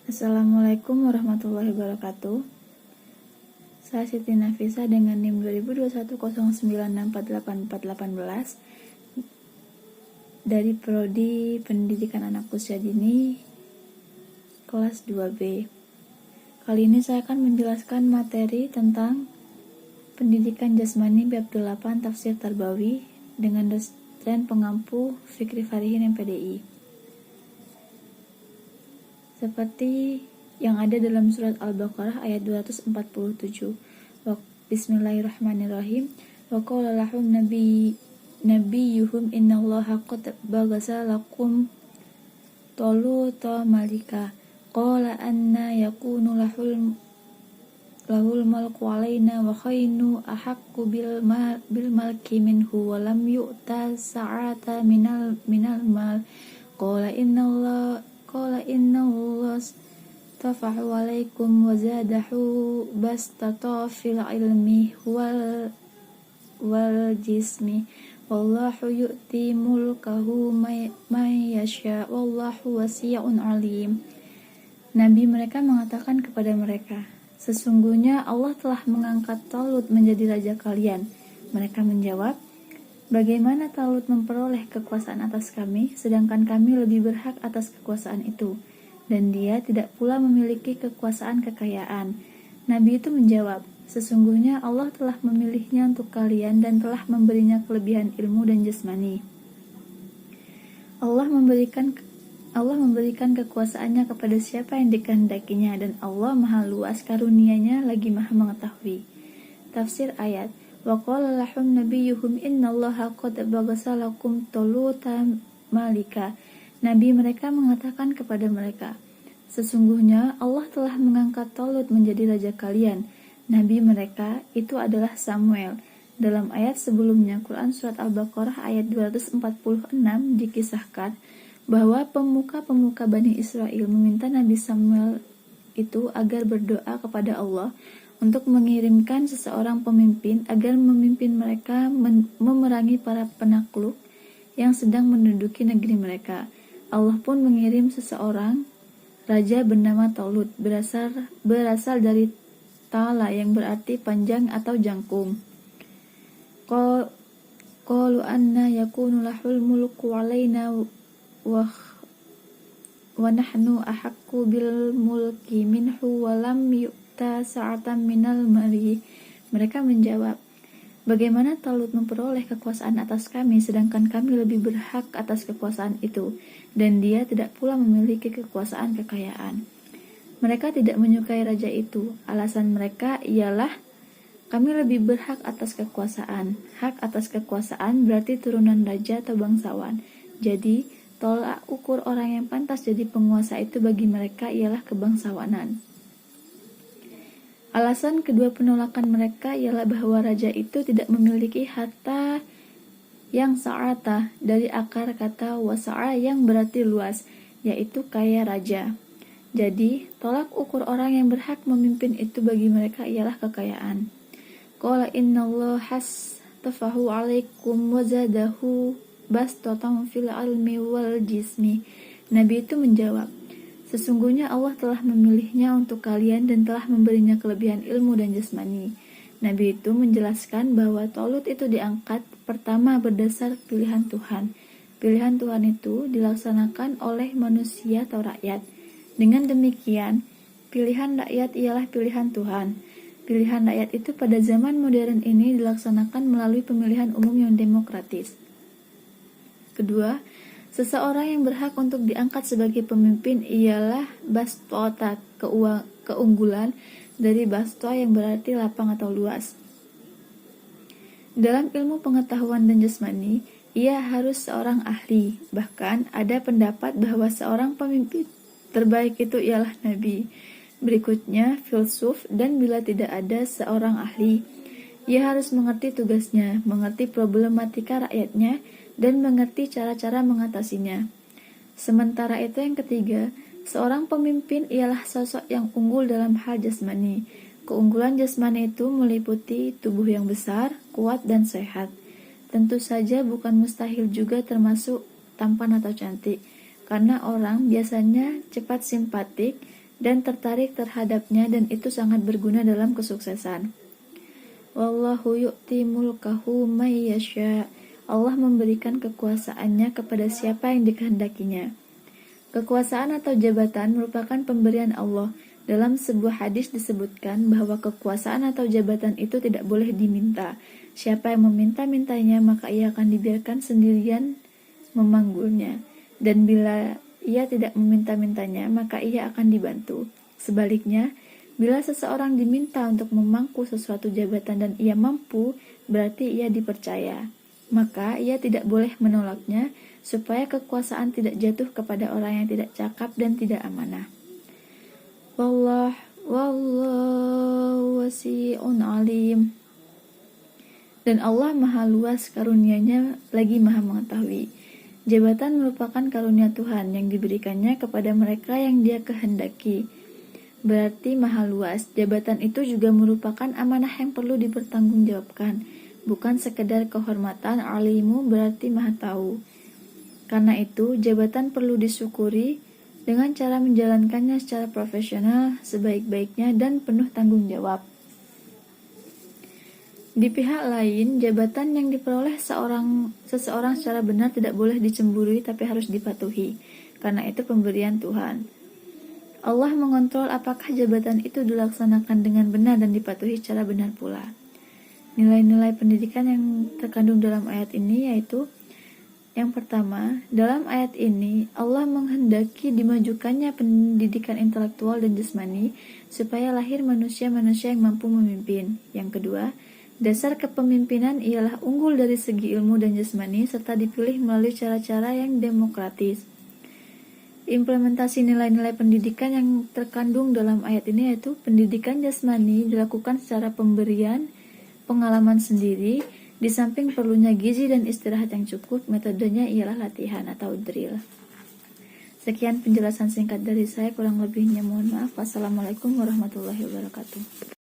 Assalamualaikum warahmatullahi wabarakatuh. Saya Siti Nafisa dengan NIM 202109648418 dari Prodi Pendidikan Anak Usia Dini kelas 2B. Kali ini saya akan menjelaskan materi tentang Pendidikan Jasmani bab 8 Tafsir Tarbawi dengan dosen pengampu Fikri Farihin MPDI. Seperti yang ada dalam surat Al-Baqarah ayat 247. Bismillahirrahmanirrahim. Wa qala lahum nabiyyuhum innallaha qad bagasa lakum taluta malika. Qala anna yakunu lahul malku alaina wa khaynu ahaqqu bil malki minhu wa lam yu'ta sa'ata minal mal. Qala innallaha tafahu alaikum wa zadahu bastata fil ilmi wal jismi wallahu yu'ti mulkahu may yasha wallahu wasi'un alim. Nabi mereka mengatakan kepada mereka, sesungguhnya Allah telah mengangkat Talut menjadi raja kalian. Mereka menjawab, bagaimana Talut memperoleh kekuasaan atas kami, sedangkan kami lebih berhak atas kekuasaan itu, dan dia tidak pula memiliki kekuasaan kekayaan. Nabi itu menjawab, sesungguhnya Allah telah memilihnya untuk kalian dan telah memberinya kelebihan ilmu dan jasmani. Allah memberikan kekuasaannya kepada siapa yang dikehendakinya, dan Allah maha luas karunia-Nya lagi maha mengetahui. Tafsir ayat, wa qala lahum nabiyyuhum innallaha qad bagasa lakum taluta malika. Nabi mereka mengatakan kepada mereka, sesungguhnya Allah telah mengangkat Talut menjadi raja kalian. Nabi mereka itu adalah Samuel. Dalam ayat sebelumnya, Quran Surat Al-Baqarah ayat 246 dikisahkan bahwa pemuka-pemuka Bani Israel meminta Nabi Samuel itu agar berdoa kepada Allah untuk mengirimkan seseorang pemimpin agar memimpin mereka memerangi para penakluk yang sedang menduduki negeri mereka. Allah pun mengirim seseorang raja bernama Talut, berasal dari Tala yang berarti panjang atau jangkung. Qalu anna yakunu lahul mulku alaina wa nahnu ahaqqu bil mulki minhu wa lam yu'ta sa'atan minal mali. Mereka menjawab, bagaimana Talut memperoleh kekuasaan atas kami, sedangkan kami lebih berhak atas kekuasaan itu, dan dia tidak pula memiliki kekuasaan kekayaan. Mereka tidak menyukai raja itu. Alasan mereka ialah, kami lebih berhak atas kekuasaan. Hak atas kekuasaan berarti turunan raja atau bangsawan. Jadi, tolak ukur orang yang pantas jadi penguasa itu bagi mereka ialah kebangsawanan. Alasan kedua penolakan mereka ialah bahwa raja itu tidak memiliki harta yang sa'ata dari akar kata wasa'a yang berarti luas, yaitu kaya raja. Jadi, tolak ukur orang yang berhak memimpin itu bagi mereka ialah kekayaan. Qala innallaha hastafahu alaikum wa zadahu bastatan fil ilmi wal jismi. Nabi itu menjawab, sesungguhnya Allah telah memilihnya untuk kalian dan telah memberinya kelebihan ilmu dan jasmani. Nabi itu menjelaskan bahwa Talut itu diangkat pertama berdasar pilihan Tuhan. Pilihan Tuhan itu dilaksanakan oleh manusia atau rakyat. Dengan demikian, pilihan rakyat ialah pilihan Tuhan. Pilihan rakyat itu pada zaman modern ini dilaksanakan melalui pemilihan umum yang demokratis. Kedua, seseorang yang berhak untuk diangkat sebagai pemimpin ialah bastota, keunggulan dari basto yang berarti lapang atau luas. Dalam ilmu pengetahuan dan jasmani, ia harus seorang ahli. Bahkan ada pendapat bahwa seorang pemimpin terbaik itu ialah Nabi. Berikutnya filsuf, dan bila tidak ada seorang ahli, ia harus mengerti tugasnya, mengerti problematika rakyatnya, dan mengerti cara-cara mengatasinya. Sementara itu yang ketiga, seorang pemimpin ialah sosok yang unggul dalam hal jasmani. Keunggulan jasmani itu meliputi tubuh yang besar, kuat, dan sehat. Tentu saja bukan mustahil juga termasuk tampan atau cantik, karena orang biasanya cepat simpatik dan tertarik terhadapnya, dan itu sangat berguna dalam kesuksesan. Wallahu yu'ti mulkahu may yasha. Allah memberikan kekuasaannya kepada siapa yang dikehendakinya. Kekuasaan atau jabatan merupakan pemberian Allah. Dalam sebuah hadis disebutkan bahwa kekuasaan atau jabatan itu tidak boleh diminta. Siapa yang meminta-mintanya, maka ia akan dibiarkan sendirian memanggulnya. Dan bila ia tidak meminta-mintanya, maka ia akan dibantu. Sebaliknya, bila seseorang diminta untuk memangku sesuatu jabatan dan ia mampu, berarti ia dipercaya. Maka ia tidak boleh menolaknya, supaya kekuasaan tidak jatuh kepada orang yang tidak cakap dan tidak amanah. Wallahu wasi'un alim. Dan Allah maha luas karunia-Nya, lagi maha mengetahui. Jabatan merupakan karunia Tuhan yang diberikannya kepada mereka yang Dia kehendaki. Berarti maha luas. Jabatan itu juga merupakan amanah yang perlu dipertanggungjawabkan, bukan sekedar kehormatan. Alimu berarti maha tahu. Karena itu, jabatan perlu disyukuri dengan cara menjalankannya secara profesional, sebaik-baiknya, dan penuh tanggung jawab. Di pihak lain, jabatan yang diperoleh seseorang secara benar tidak boleh dicemburui, tapi harus dipatuhi, karena itu pemberian Tuhan. Allah mengontrol apakah jabatan itu dilaksanakan dengan benar dan dipatuhi secara benar pula. Nilai-nilai pendidikan yang terkandung dalam ayat ini yaitu: yang pertama, dalam ayat ini Allah menghendaki dimajukannya pendidikan intelektual dan jasmani supaya lahir manusia-manusia yang mampu memimpin. Yang kedua, dasar kepemimpinan ialah unggul dari segi ilmu dan jasmani serta dipilih melalui cara-cara yang demokratis. Implementasi nilai-nilai pendidikan yang terkandung dalam ayat ini yaitu pendidikan jasmani dilakukan secara pemberian pengalaman sendiri. Di samping perlunya gizi dan istirahat yang cukup, metodenya ialah latihan atau drill. Sekian penjelasan singkat dari saya, kurang lebihnya mohon maaf. Wassalamualaikum warahmatullahi wabarakatuh.